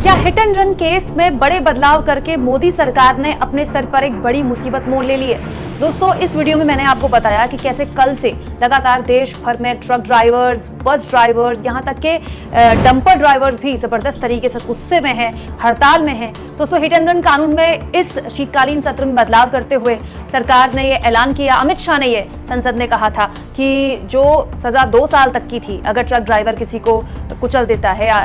क्या hit and run case में बड़े बदलाव करके मोदी सरकार ने अपने सर पर एक बड़ी मुसीबत मोल ले ली है? दोस्तों, इस वीडियो में मैंने आपको बताया कि कैसे कल से लगातार देश भर में ट्रक ड्राइवर्स, बस ड्राइवर्स, यहाँ तक के डंपर ड्राइवर्स भी जबरदस्त तरीके से गुस्से में हैं, हड़ताल में हैं। दोस्तों, हिट एंड रन कानून में इस शीतकालीन सत्र में बदलाव करते हुए सरकार ने ये ऐलान किया, अमित शाह ने ये संसद में कहा था कि जो सजा 2 साल तक की थी, अगर ट्रक ड्राइवर किसी को कुचल देता है या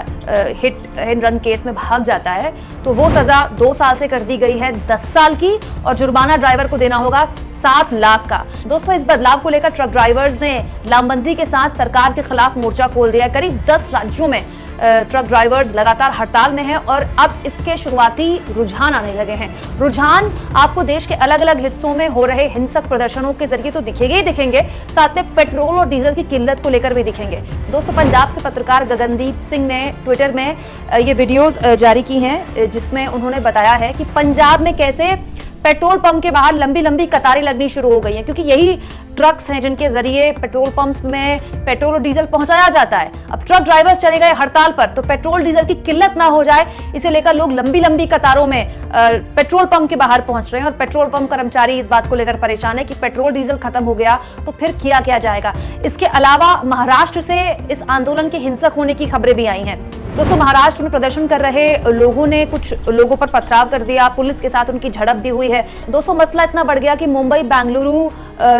हिट एंड रन केस में भाग जाता है, तो वो सजा 2 साल से कर दी गई है 10 साल की, और जुर्माना ड्राइवर को देना होगा 7 लाख का। दोस्तों, इस बदलाव को लेकर ट्रक ड्राइवर्स ने लामबंदी के साथ सरकार के खिलाफ मोर्चा खोल दिया। करीब 10 राज्यों में ट्रक ड्राइवर्स लगातार हड़ताल में हैं और अब इसके शुरुआती रुझान आने लगे हैं। रुझान आपको देश के अलग अलग हिस्सों में हो रहे हिंसक प्रदर्शनों के जरिए तो दिखेंगे ही दिखेंगे, साथ में पेट्रोल और डीजल की किल्लत को लेकर भी दिखेंगे। दोस्तों, पंजाब से पत्रकार गगनदीप सिंह ने ट्विटर में ये वीडियोस जारी की हैं, जिसमें उन्होंने बताया है कि पंजाब में कैसे पेट्रोल पंप के बाहर लंबी लंबी कतारें लगनी शुरू हो गई हैं, क्योंकि यही ट्रक्स हैं जिनके जरिए पेट्रोल पंप्स में पेट्रोल और डीजल पहुंचाया जाता है। अब ट्रक ड्राइवर्स चले गए हड़ताल पर, तो पेट्रोल डीजल की किल्लत ना हो जाए, इसे लेकर लोग लंबी लंबी कतारों में पेट्रोल पंप के बाहर पहुंच रहे हैं। और पेट्रोल पंप कर्मचारी इस बात को लेकर परेशान है कि पेट्रोल डीजल खत्म हो गया तो फिर किया क्या जाएगा। इसके अलावा महाराष्ट्र से इस आंदोलन के हिंसक होने की खबरें भी आई हैं। दोस्तों, महाराष्ट्र में प्रदर्शन कर रहे लोगों ने कुछ लोगों पर पथराव कर दिया, पुलिस के साथ उनकी झड़प भी हुई है। दोस्तों, मसला इतना बढ़ गया कि मुंबई बेंगलुरु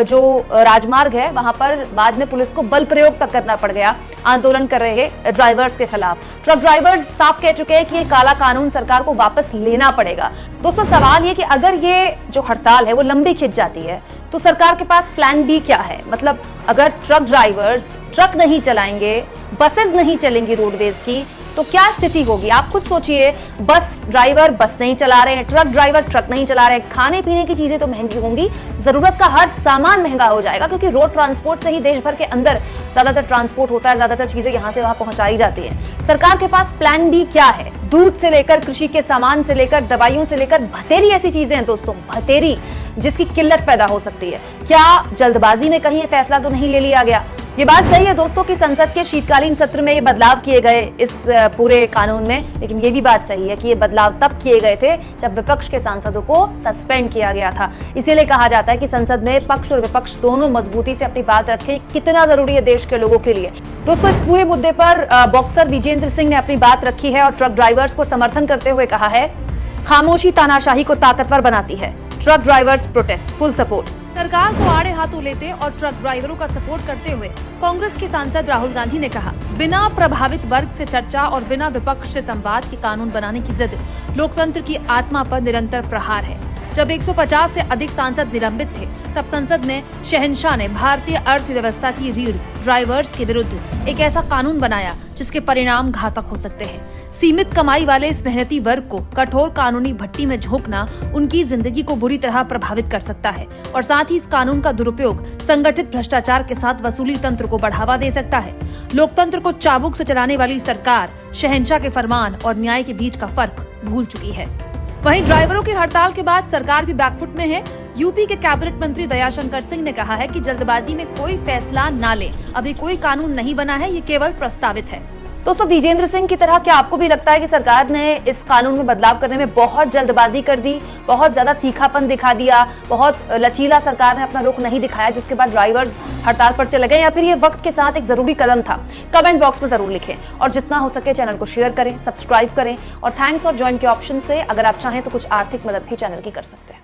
जो राजमार्ग है, वहां पर बाद में पुलिस को बल प्रयोग तक करना पड़ गया आंदोलन कर रहे ड्राइवर्स के खिलाफ। ट्रक ड्राइवर्स साफ कह चुके हैं कि ये काला कानून सरकार को वापस लेना पड़ेगा। दोस्तों, सवाल ये कि अगर ये जो हड़ताल है वो लंबी खिंच जाती है, तो सरकार के पास प्लान बी क्या है? मतलब अगर ट्रक ड्राइवर्स ट्रक नहीं चलाएंगे, बसेस नहीं चलेंगी रोडवेज की, तो क्या स्थिति होगी? आप खुद सोचिए, बस ड्राइवर बस नहीं चला रहे हैं, ट्रक ड्राइवर ट्रक नहीं चला रहे हैं, खाने पीने की चीजें तो महंगी होंगी, जरूरत का हर सामान महंगा हो जाएगा, क्योंकि रोड ट्रांसपोर्ट से ही देश भर के अंदर ज्यादातर ट्रांसपोर्ट होता है, ज्यादातर चीजें यहाँ से वहां पहुंचाई जाती है। सरकार के पास प्लान बी क्या है? दूध से लेकर कृषि के सामान से लेकर दवाइयों से लेकर भतेरी ऐसी चीजें हैं दोस्तों, भतेरी जिसकी किल्लत पैदा हो सकती है। क्या जल्दबाजी में कहीं फैसला तो नहीं ले लिया गया? ये बात सही है दोस्तों कि संसद के शीतकालीन सत्र में ये बदलाव किए गए इस पूरे कानून में, लेकिन ये भी बात सही है कि ये बदलाव तब किए गए थे जब विपक्ष के सांसदों को सस्पेंड किया गया था। इसीलिए कहा जाता है कि संसद में पक्ष और विपक्ष दोनों मजबूती से अपनी बात रखें, कितना जरूरी है देश के लोगों के लिए। दोस्तों, इस पूरे मुद्दे पर बॉक्सर विजेंद्र सिंह ने अपनी बात रखी है और ट्रक ड्राइवर्स को समर्थन करते हुए कहा है, खामोशी तानाशाही को ताकतवर बनाती है, truck drivers protest full support. सरकार को आड़े हाथों लेते और ट्रक ड्राइवरों का सपोर्ट करते हुए कांग्रेस के सांसद राहुल गांधी ने कहा, बिना प्रभावित वर्ग से चर्चा और बिना विपक्ष से संवाद के कानून बनाने की जिद लोकतंत्र की आत्मा पर निरंतर प्रहार है। जब 150 से अधिक सांसद निलंबित थे, तब संसद में शहंशाह ने भारतीय अर्थव्यवस्था की रीढ़ ड्राइवर्स के विरुद्ध एक ऐसा कानून बनाया जिसके परिणाम घातक हो सकते हैं। सीमित कमाई वाले इस मेहनती वर्ग को कठोर कानूनी भट्टी में झोंकना उनकी जिंदगी को बुरी तरह प्रभावित कर सकता है, और साथ ही इस कानून का दुरुपयोग संगठित भ्रष्टाचार के साथ वसूली तंत्र को बढ़ावा दे सकता है। लोकतंत्र को चाबुक से चलाने वाली सरकार शहंशाह के फरमान और न्याय के बीच का फर्क भूल चुकी है। वहीं ड्राइवरों की हड़ताल के बाद सरकार भी बैकफुट में है। यूपी के कैबिनेट मंत्री दयाशंकर सिंह ने कहा है कि जल्दबाजी में कोई फैसला ना ले, अभी कोई कानून नहीं बना है, ये केवल प्रस्तावित है। दोस्तों, विजेंद्र सिंह की तरह क्या आपको भी लगता है कि सरकार ने इस कानून में बदलाव करने में बहुत जल्दबाजी कर दी, बहुत ज्यादा तीखापन दिखा दिया, बहुत लचीला सरकार ने अपना रुख नहीं दिखाया, जिसके बाद ड्राइवर्स हड़ताल पर चले गए, या फिर ये वक्त के साथ एक जरूरी कदम था? कमेंट बॉक्स में जरूर लिखें और जितना हो सके चैनल को शेयर करें, सब्सक्राइब करें, और थैंक्स और ज्वाइन के ऑप्शन से अगर आप चाहें तो कुछ आर्थिक मदद भी चैनल की कर सकते हैं।